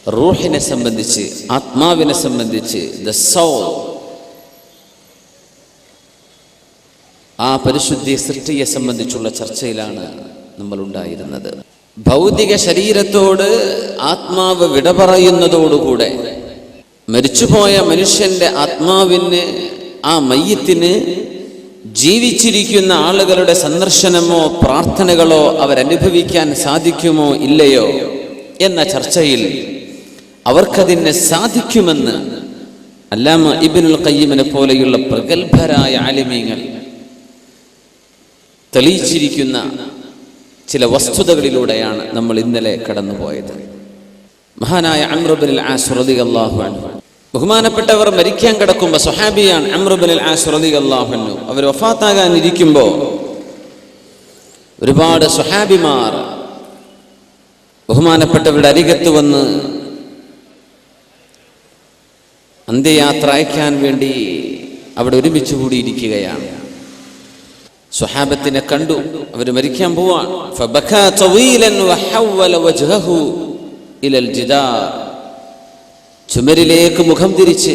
റൂഹിനെ സംബന്ധിച്ച്, ആത്മാവിനെ സംബന്ധിച്ച്, ദ സോൾ, ആ പരിശുദ്ധി സൃഷ്ടിയെ സംബന്ധിച്ചുള്ള ചർച്ചയിലാണ് നമ്മൾ ഉണ്ടായിരുന്നത്. ഭൗതിക ശരീരത്തോട് ആത്മാവ് വിട പറയുന്നതോടുകൂടെ മരിച്ചുപോയ മനുഷ്യന്റെ ആത്മാവിന്, ആ മയ്യത്തിന് ജീവിച്ചിരിക്കുന്ന ആളുകളുടെ സന്ദർശനമോ പ്രാർത്ഥനകളോ അവരനുഭവിക്കാൻ സാധിക്കുമോ ഇല്ലയോ എന്ന ചർച്ചയിൽ അവർക്കതിന് സാധിക്കുമെന്ന് അല്ലാമ ഇബ്നുൽ ഖയ്യിമിനെ പോലെയുള്ള പ്രഗത്ഭരായ ആലിമീങ്ങൾ തെളിയിച്ചിരിക്കുന്ന ചില വസ്തുതകളിലൂടെയാണ് നമ്മൾ ഇന്നലെ കടന്നുപോയത്. മഹാനായ അംർ ഇബ്നുൽ ആസ് റളിയല്ലാഹു അൻഹു, ബഹുമാനപ്പെട്ടവർ മരിക്കാൻ കിടക്കുമ്പോൾ, സ്വഹാബിയാണ് അംർ ഇബ്നുൽ ആസ് റളിയല്ലാഹു അൻഹു, അവർ വഫാത്താകാൻ ഇരിക്കുമ്പോൾ ഒരുപാട് സ്വഹാബിമാർ ബഹുമാനപ്പെട്ടവരുടെ അരികത്ത് വന്ന് അന്ത്യയാത്ര അയക്കാൻ വേണ്ടി അവിടെ ഒരുമിച്ച് കൂടിയിരിക്കുകയാണ്. സ്വഹാബത്തിനെ കണ്ടു, അവർ മരിക്കാൻ പോവാണ്. ഫബകാ തവീലൻ വഹവല വജ്ഹഹു ഇലൽ ജിദാർ, ചുമരിലേക്ക് മുഖം തിരിച്ച്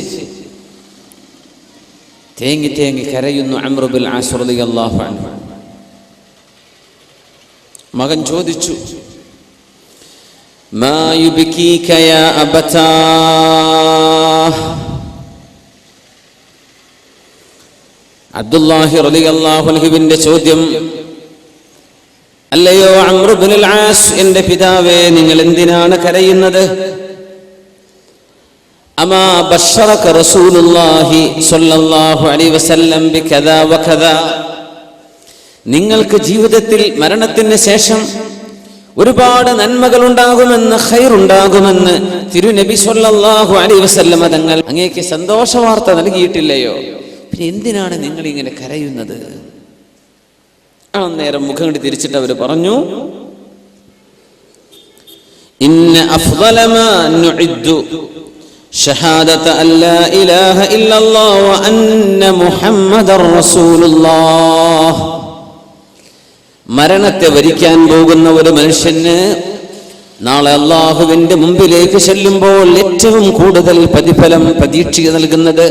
തേങ്ങി തേങ്ങി കരയുന്നു അംർ ഇബ്നുൽ ആസ് റളിയല്ലാഹു അൻഹു. മകൻ ചോദിച്ചു, മാ യുബ്കീക യാ അബതാ, അബ്ദുല്ലാഹി റളിയല്ലാഹു അൻഹുവിന്റെ ചോദ്യം, അല്ലയോ അംർ ഇബ്നുൽ ആസ്, എന്റെ പിതാവേ, നിങ്ങൾ എന്തിനാണ് കരയുന്നത്? അമാ ബശറക റസൂലുള്ളാഹി സ്വല്ലല്ലാഹു അലൈഹി വസല്ലം ബികദാ വകദാ, നിങ്ങൾക്ക് ജീവിതത്തിൽ മരണത്തിന് ശേഷം ഒരുപാട് നന്മകൾ ഉണ്ടാകുമെന്ന്, ഖൈറുണ്ടാകുമെന്ന് തിരുനബി സ്വല്ലല്ലാഹു അലൈഹി വസല്ലം തങ്ങൾ അങ്ങേക്ക് സന്തോഷ വാർത്ത നൽകിയിട്ടില്ലയോ? പിന്നെ എന്തിനാണ് നിങ്ങൾ ഇങ്ങനെ കരയുന്നത്? നേരം മുഖം കണ്ടി തിരിച്ചിട്ട് അവർ പറഞ്ഞു, ഇന്ന അഫ്ളല മാ നുഇദ്ദു ഷഹാദത അല്ലാ ഇലാഹ ഇല്ലല്ലാഹ് വ അന്ന മുഹമ്മദർ റസൂലുള്ളാഹ്. മരണത്തെ വരിക്കാൻ പോകുന്ന ഒരു മനുഷ്യന് നാളെ അല്ലാഹുവിന്റെ മുമ്പിലേക്ക് ചെല്ലുമ്പോൾ ഏറ്റവും കൂടുതൽ പ്രതിഫലം പ്രതീക്ഷ നൽകുന്നത്,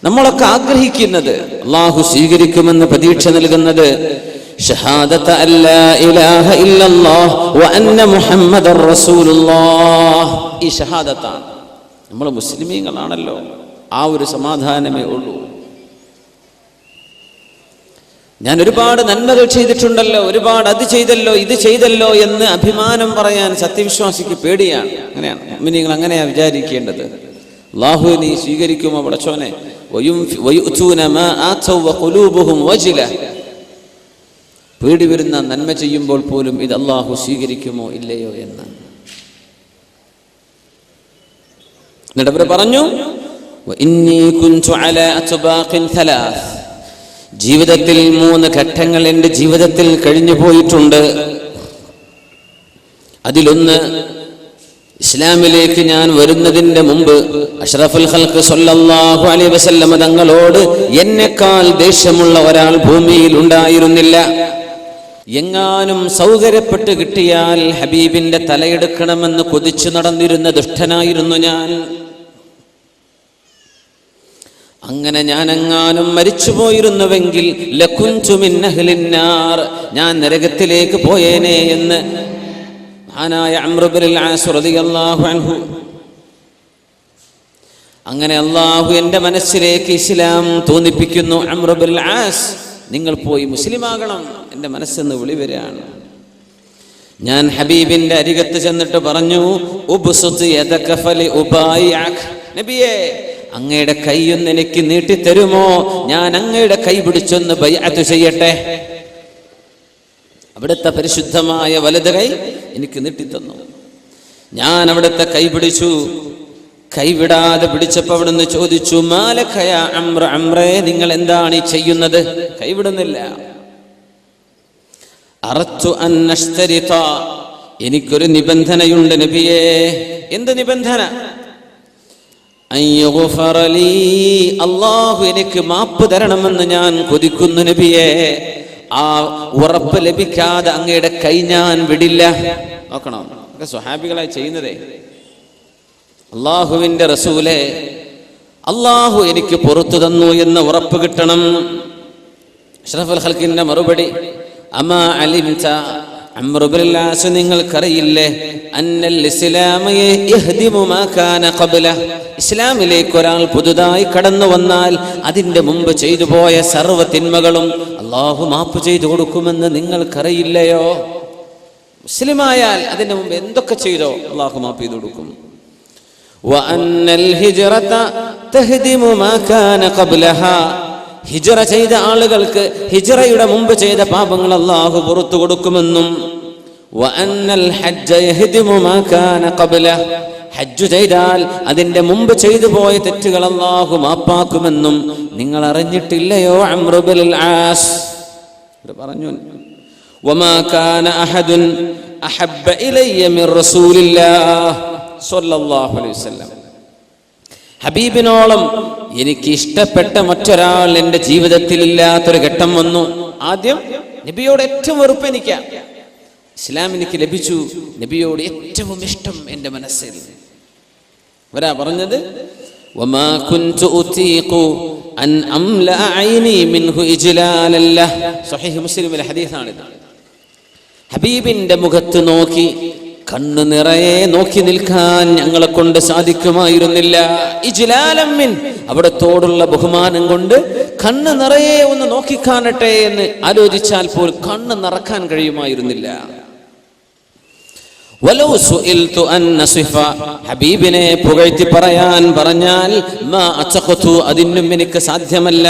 നമ്മളൊക്കെ ആഗ്രഹിക്കുന്നത്, അല്ലാഹു സ്വീകരിക്കുമെന്ന് പ്രതീക്ഷ നൽകുന്നത് ഷഹാദത അല്ലാ ഇലാഹ ഇല്ലല്ലാഹ് വ അന്ന മുഹമ്മദർ റസൂലുള്ളാഹ്, ഈ ഷഹാദത്താണ്. നമ്മൾ മുസ്ലിമീങ്ങളാണല്ലോ, ആ ഒരു സമാധാനമേ ഉള്ളൂ. ഞാൻ ഒരുപാട് നന്മകൾ ചെയ്തിട്ടുണ്ടല്ലോ, ഒരുപാട് അത് ചെയ്തല്ലോ, ഇത് ചെയ്തല്ലോ എന്ന് അഭിമാനം പറയാൻ സത്യവിശ്വാസിക്ക് പേടിയാണ്. അങ്ങനെയാണ് മുഅ്മിനീങ്ങൾ അങ്ങനെയാ വിചാരിക്കേണ്ടത്. അല്ലാഹു നീ സ്വീകരിക്കുമോ പടച്ചോനെ? പേടി വരുന്ന നന്മ ചെയ്യുമ്പോൾ പോലും ഇത് അല്ലാഹു സ്വീകരിക്കുമോ ഇല്ലയോ എന്ന്. എന്നിട്ട് അവർ പറഞ്ഞു, ജീവിതത്തിൽ 3 ഘട്ടങ്ങൾ എൻ്റെ ജീവിതത്തിൽ കഴിഞ്ഞു പോയിട്ടുണ്ട്. അതിലൊന്ന്, ഇസ്ലാമിലേക്ക് ഞാൻ വരുന്നതിന്റെ മുമ്പ് അഷ്റഫുൽ ഖൽഖ് സ്വല്ലല്ലാഹു അലൈഹി വസല്ലം തങ്ങളോട് എന്നെക്കാൾ ദേഷ്യമുള്ള ഒരാൾ ഭൂമിയിൽ ഉണ്ടായിരുന്നില്ല. എങ്ങാനും സൗകര്യപ്പെട്ട് കിട്ടിയാൽ ഹബീബിന്റെ തലയെടുക്കണമെന്ന് കൊതിച്ചു നടന്നിരുന്ന ദുഷ്ടനായിരുന്നു ഞാൻ. അങ്ങനെ ഞാനെങ്ങാനും മരിച്ചുപോയിരുന്നുവെങ്കിൽ ലകുൻതു മിൻ അഹ്ലിന്നാർ, ഞാൻ നരകത്തിലേക്ക് പോയേനെ എന്ന് മഹാനായ അംർ ഇബ്നുൽ ആസ് റളിയല്ലാഹു അൻഹു. അങ്ങനെ അല്ലാഹു എൻ്റെ മനസ്സിലേക്ക് ഇസ്ലാം തോന്നിപ്പിക്കുന്നു, അംർ ഇബ്നുൽ ആസ് നിങ്ങൾ പോയി മുസ്ലിമാകണം, എൻ്റെ മനസ്സെന്ന് വിളി വരികയാണ്. ഞാൻ ഹബീബിന്റെ അരികത്ത് ചെന്നിട്ട് പറഞ്ഞു, ഉബ്സുത് യദക ഫലി ഉബായിഅക, നബിയേ അങ്ങയുടെ കൈയൊന്ന് എനിക്ക് നീട്ടിത്തരുമോ? ഞാൻ അങ്ങയുടെ കൈ പിടിച്ചൊന്ന് ബൈഅത്ത് ചെയ്യട്ടെ. അവിടുത്തെ പരിശുദ്ധമായ വലത് കൈ എനിക്ക് നീട്ടിത്തന്നു. ഞാൻ അവിടുത്തെ കൈ പിടിച്ചു. കൈവിടാതെ പിടിച്ചപ്പോൾ അവിടുന്ന് ചോദിച്ചു, മാലക യാ അംർ, അംറേ നിങ്ങൾ എന്താണ് ഈ ചെയ്യുന്നത്? കൈവിടുന്നില്ല. അറത്തു അൻ അശ്തരിത, എനിക്കൊരു നിബന്ധനയുണ്ട് നബിയേ. എന്ത് നിബന്ധന? അല്ലാഹു എനിക്ക് മാപ്പ് തരണമെന്ന് ഞാൻ കൊതിക്കുന്നു നബിയേ. ആ ഉറപ്പ് ലഭിക്കാതെ അങ്ങയുടെ കൈ ഞാൻ വിടില്ല. നോക്കണം, സ്വഹാബികളായി ചെയ്യുന്നതേ. അള്ളാഹുവിൻ്റെ റസൂലേ, അള്ളാഹു എനിക്ക് പുറത്തു തന്നു എന്ന് ഉറപ്പ് കിട്ടണം. അഷ്റഫുൽ ഖൽഖിന്റെ മറുപടി, അമാ അലിംത അംറു ബിൽ ആസ്, നിങ്ങൾക്കറിയില്ലേ, അന്നൽ ഇസ്ലാമ യഹ്ദിമു മാ കാന ഖബ്ല, ഇസ്ലാമിലേക്ക് ഒരാൾ പുതുതായി കടന്നു വന്നാൽ അതിന്റെ മുമ്പ് ചെയ്തു പോയ സർവ്വ തിന്മകളും അള്ളാഹു മാപ്പ് ചെയ്തു കൊടുക്കുമെന്ന് നിങ്ങൾക്കറിയില്ലയോ? മുസ്ലിമായാൽ അതിന്റെ മുമ്പ് എന്തൊക്കെ ചെയ്തോ അള്ളാഹു മാപ്പ് ചെയ്തു കൊടുക്കും. വഅന്നൽ ഹിജ്റത തഹ്ദിമു മാ കാന ഖബ്ലഹാ, ഹിജ്റ ചെയ്ത ആളുകൾക്ക് ഹിജ്റയുടെ മുമ്പ് ചെയ്ത പാപങ്ങൾ അല്ലാഹു പുറത്തു കൊടുക്കുമെന്നും വഅന്നൽ ഹജ്ജ യഹ്ദിമു മാ കാന ഖബ്ലഹ, ഹജ്ജ് ചെയ്താൽ അതിന്റെ മുമ്പ് ചെയ്തു പോയ തെറ്റുകൾ അല്ലാഹു മാപ്പാക്കുമെന്നും നിങ്ങൾ അറിഞ്ഞിട്ടില്ലയോ അംറു ബിൽ ആസ്? പറഞ്ഞു, വമാ കാന അഹദുൻ അഹബ്ബ ഇലയ്യ മിർ റസൂലില്ലാഹ് സ്വല്ലല്ലാഹു അലൈഹി വസല്ലം, ഹബീബിനോളം എനിക്ക് ഇഷ്ടപ്പെട്ട മറ്റൊരാൾ എൻ്റെ ജീവിതത്തിൽ ഇല്ലാത്തൊരു ഘട്ടം വന്നു. ആദ്യം നബിയോട് ഏറ്റവും വെറുപ്പ് എനിക്കാണ്, ഇസ്ലാം എനിക്ക് ലഭിച്ചു, നബിയോട് ഏറ്റവും ഇഷ്ടം എൻ്റെ മനസ്സിൽ. വരാ പറഞ്ഞത്, വമാ കുൻതു ഉതീഖു അൻ അംല ഐനി മിൻഹു ഇജ്ലാലൻ ലഹ്, സ്വഹീഹ് മുസ്ലിമിലെ ഹദീസാണിത്. ഹബീബിന്റെ മുഖത്ത് നോക്കി കണ്ണു നിറയെ നോക്കി നിൽക്കാൻ ഞങ്ങളെ കൊണ്ട് സാധിക്കുമായിരുന്നില്ല. ഇജ്ലാലൻ മിൻ, അവിടത്തോടുള്ള ബഹുമാനം കൊണ്ട് കണ്ണ് നിറയെ ഒന്ന് നോക്കിക്കാണട്ടെ എന്ന് ആലോചിച്ചാൽ പോലും കണ്ണ് നിറക്കാൻ കഴിയുമായിരുന്നില്ല. വലൗ സുഇൽതു അൻ നസിഫ, ഹബീബിനെ പുകഴ്ത്തി പറയാൻ പറഞ്ഞാൽ മാ അതഖതു, അതിനും എനിക്ക് സാധ്യമല്ല.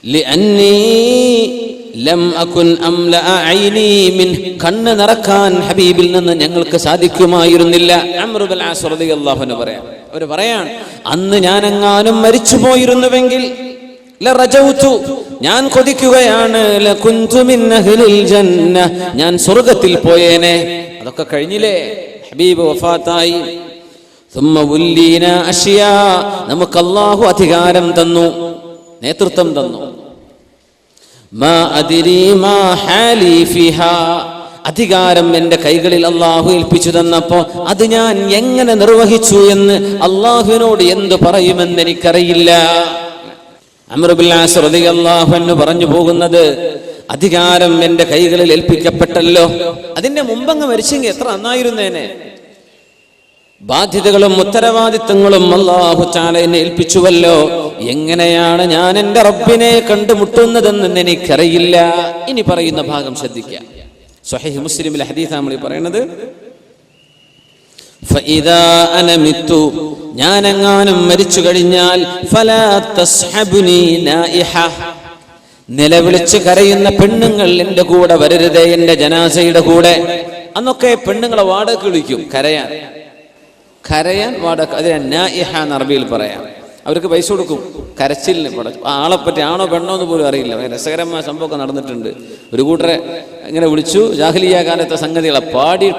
ലിഅന്നി ലം അകുൻ അംല ഐനി മിൻ, കണ്ണ് നിറക്കാൻ ഹബീബിൽ നിന്ന് ഞങ്ങൾക്ക് സാധിക്കുമായിരുന്നില്ല. അംറു ബിൽ ആസ് റളിയല്ലാഹു അൻഹു പറയാം, അവർ പറയാൻ, അന്ന് ഞാനെങ്ങാനും മരിച്ചു പോയിരുന്നുവെങ്കിൽ ലറജൗതു, ഞാൻ കൊതിക്കുകയാണ്, ലകുൻതു മിൻ അഹ്ലിൽ ജന്ന, ഞാൻ സ്വർഗ്ഗത്തിൽ പോയേനെ. അതൊക്കെ കഴിഞ്ഞില്ലേ, ഹബീബ് വഫാത്തായി. ثم ولينا أشياء, നമുക്ക് അല്ലാഹു അധികാരം തന്നു, നേതൃത്വം തന്നു. മാ അദ്രി മാ ഹാലി ഫിഹാ, അധികാരം എൻ്റെ കൈകളിൽ അള്ളാഹു ഏൽപ്പിച്ചു തന്നപ്പോ അത് ഞാൻ എങ്ങനെ നിർവഹിച്ചു എന്ന് അള്ളാഹുവിനോട് എന്തു പറയുമെന്ന് എനിക്കറിയില്ല. അംറു ബിൽ ആസ് റളിയല്ലാഹു അൻഹു പറഞ്ഞു പോകുന്നത്, അധികാരം എൻ്റെ കൈകളിൽ ഏൽപ്പിക്കപ്പെട്ടല്ലോ, അതിന്റെ മുമ്പങ്ങ് മരിച്ചെങ്കിൽ എത്ര നന്നായിരുന്നേനെ. ബാധ്യതകളും ഉത്തരവാദിത്തങ്ങളും അല്ലാഹു തആല എന്നെ ഏൽപ്പിച്ചുവല്ലോ, എങ്ങനെയാണ് ഞാൻ എൻ്റെ റബ്ബിനെ കണ്ടുമുട്ടുന്നതെന്ന് എനിക്കറിയില്ല. ഇനി പറയുന്ന ഭാഗം ശ്രദ്ധിക്കുക. സ്വഹീഹ് മുസ്ലിമിലെ ഹദീസാണ് നമ്മൾ പറയുന്നത്, ഫഇദാ അന മിത്തു, ഞാനെങ്ങാനും മരിച്ചു കഴിഞ്ഞാൽ ഫലാ തസ്ഹബുനി നായിഹ, നിലവിളിച്ച് കരയുന്ന പെണ്ണുങ്ങൾ എൻ്റെ കൂടെ വരരുതേ, എൻ്റെ ജനാസയുടെ കൂടെ. അന്നൊക്കെ പെണ്ണുങ്ങളെ വാടക വിളിക്കും, കരയാൻ വാടക, അതിനെ നായിഹ എന്ന് അറബിയിൽ പറയാം. അവർക്ക് പൈസ കൊടുക്കും കരച്ചിലിന്. ആളെപ്പറ്റി ആണോ പെണ്ണോ എന്ന് പോലും അറിയില്ല. രസകരമായ സംഭവമൊക്കെ നടന്നിട്ടുണ്ട്. ഒരു കൂട്ടരെ ഇങ്ങനെ വിളിച്ചു, ജാഹിലിയ കാലത്തെ സംഗതികളെ പാടിയ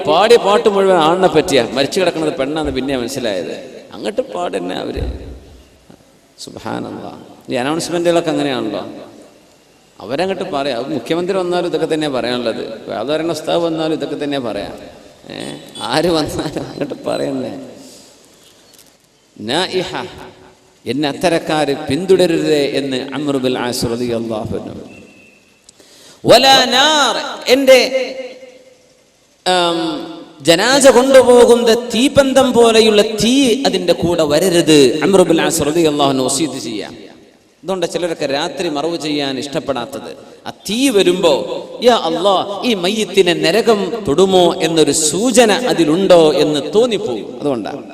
പാട്ട് മുഴുവൻ ആണിനെ പറ്റിയാ, മരിച്ചു കിടക്കുന്നത് പെണ്ണാന്ന് പിന്നെ മനസ്സിലായത്. അങ്ങോട്ട് പാടന്നെ അവര്. സുബ്ഹാനല്ലാഹ്. ഈ അനൗൺസ്മെന്റുകളൊക്കെ അങ്ങനെയാണല്ലോ, അവരങ്ങോട്ട് പറയാം. മുഖ്യമന്ത്രി വന്നാലും ഇതൊക്കെ തന്നെയാണ് പറയാനുള്ളത്, സാധാരണ ഉസ്താദ് വന്നാലും ഇതൊക്കെ തന്നെയാണ് പറയാം. ആര് വന്നാലും അങ്ങോട്ട് പറയുന്നേ നായിഹ, എന്നെ അത്തരക്കാര് പിന്തുടരരുതേ എന്ന് അംറു ബിൽ ആസ് റളിയല്ലാഹു അൻഹു. വലാ നാർ, എൻ്റെ ജനാസ കൊണ്ടുപോകുന്ന തീപന്തം പോലെയുള്ള തീ അതിൻ്റെ കൂടെ വരരുത്. അംറു ബിൽ ആസ് റളിയല്ലാഹു അൻഹു വസീയത്ത് ചെയ്യാം. അതുകൊണ്ട് ചിലരൊക്കെ രാത്രി മറവ് ചെയ്യാൻ ഇഷ്ടപ്പെടാത്തത്. ആ തീ വരുമ്പോ യാ അല്ലാഹ്, ഈ മയ്യിത്തിനെ നരകം തൊടുമോ എന്നൊരു സൂചന അതിലുണ്ടോ എന്ന് തോന്നിപ്പോകും. അതുകൊണ്ടാണ്.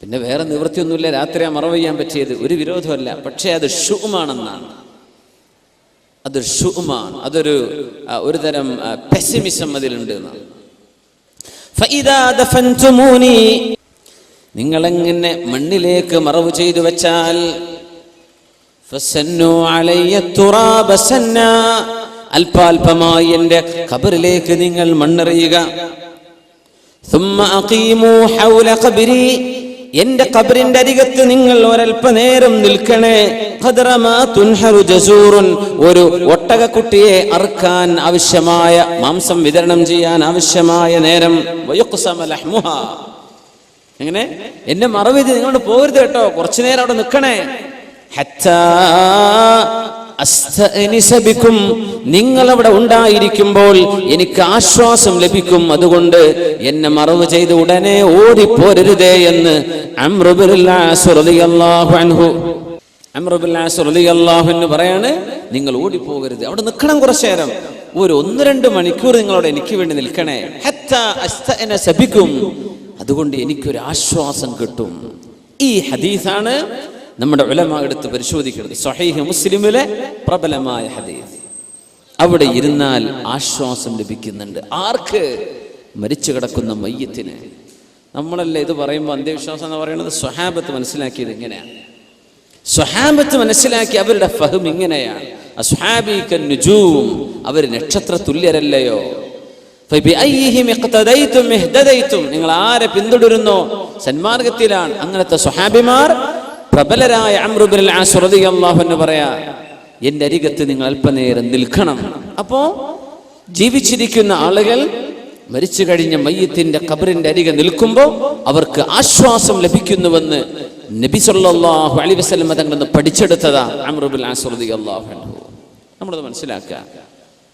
പിന്നെ വേറെ നിവൃത്തിയൊന്നുമില്ല, രാത്രി മറവ് ചെയ്യാൻ പറ്റിയത്, ഒരു വിരോധമല്ല. പക്ഷേ അത് ഷുഅമാണെന്നാണ്, അതൊരു ഷുഅമാണ്, അതൊരു തരം പെസിമിസം അതിലുണ്ട് എന്നാണ്. ഫഇദാ ദഫൻതുമൂനി, നിങ്ങളെങ്ങനെ മണ്ണിലേക്ക് മറവ് ചെയ്തു വെച്ചാൽ ഫസന്നു അലയ്യ തുറാബ സന്നാ, അല്പാൽപമായി എൻ്റെ ഖബറിലേക്ക് നിങ്ങൾ മണ്ണെറിയുക. ثم أقيموا حول قبري, എൻ്റെ ഖബറിന്റെ അരികത്ത് നിങ്ങൾ ഒരൽപ്പനേരം നിൽക്കണേ. ഖദ്റമാ തുൻഹറു ജസൂറുൻ, ഒരു ഒട്ടകക്കുട്ടിയെ അറുക്കാൻ ആവശ്യമായ മാംസം വിതരണം ചെയ്യാൻ ആവശ്യമായ നേരം. വയുഖ്സമ ലഹ്മുഹാ, എങ്ങനെ? എന്നെ മറവ് ചെയ്ത് നിങ്ങളോട് പോകരുത് കേട്ടോ, കുറച്ചു നേരം അവിടെ നിൽക്കണേ. നിങ്ങൾ അവിടെ ഉണ്ടായിരിക്കുമ്പോൾ എനിക്ക് ആശ്വാസം ലഭിക്കും, അതുകൊണ്ട് എന്നെ മറവ് ചെയ്ത് ഉടനെ ഓടിപ്പോരരുതേ എന്ന് അംർ ഇബ്നുൽ ആസ് റളിയല്ലാഹു അൻഹു പറയാണ്. നിങ്ങൾ ഓടിപ്പോകരുത്, അവിടെ നിൽക്കണം കുറച്ചു നേരം, ഒരു 1-2 മണിക്കൂർ നിങ്ങളവിടെ എനിക്ക് വേണ്ടി നിൽക്കണേ. അതുകൊണ്ട് എനിക്കൊരു ആശ്വാസം കിട്ടും. ഈ ഹദീസാണ് നമ്മുടെ ഉലമാ എടുത്ത് പരിശോധിക്കുന്നത്. സ്വഹീഹ് മുസ്ലിമിലെ പ്രബലമായ ഹദീസ്. അവിടെ ഇരുന്നാൽ ആശ്വാസം ലഭിക്കുന്നുണ്ട്. ആർക്ക്? മരിച്ചു കിടക്കുന്ന മയ്യത്തിന്. നമ്മളല്ലേ ഇത് പറയുമ്പോൾ അന്ത്യവിശ്വാസം എന്ന് പറയുന്നത് സ്വഹാബത്ത് മനസ്സിലാക്കിയത് ഇങ്ങനെയാണ്. സ്വഹാബത്ത് മനസ്സിലാക്കി അവരുടെ ഫഹം ഇങ്ങനെയാണ്. അസ്ഹാബി കന്നുജൂം, അവർ നക്ഷത്ര തുല്യരല്ലയോ? നിങ്ങൾ ആരെ പിന്തുടരുന്നോ സന്മാർഗത്തിലാണ്. അങ്ങനത്തെ സ്വഹാബിമാർ പ്രബലരായ അംർ ഇബ്നുൽ ആസ് റളിയല്ലാഹു അൻഹു പറയാ, എന്റെ അരികത്ത് നിങ്ങൾ അല്പനേരം നിൽക്കണം. അപ്പോ ജീവിച്ചിരിക്കുന്ന ആളുകൾ മരിച്ചു കഴിഞ്ഞ മയ്യത്തിന്റെ ഖബറിന്റെ അരികെ നിൽക്കുമ്പോൾ അവർക്ക് ആശ്വാസം ലഭിക്കുന്നുവെന്ന് നബി സല്ലല്ലാഹു അലൈഹി വസല്ലം തങ്ങളിൽ നിന്ന് പഠിച്ചെടുത്തതാ അംർ ഇബ്നുൽ ആസ് റളിയല്ലാഹു അൻഹു. നമ്മളത് മനസ്സിലാക്കുക.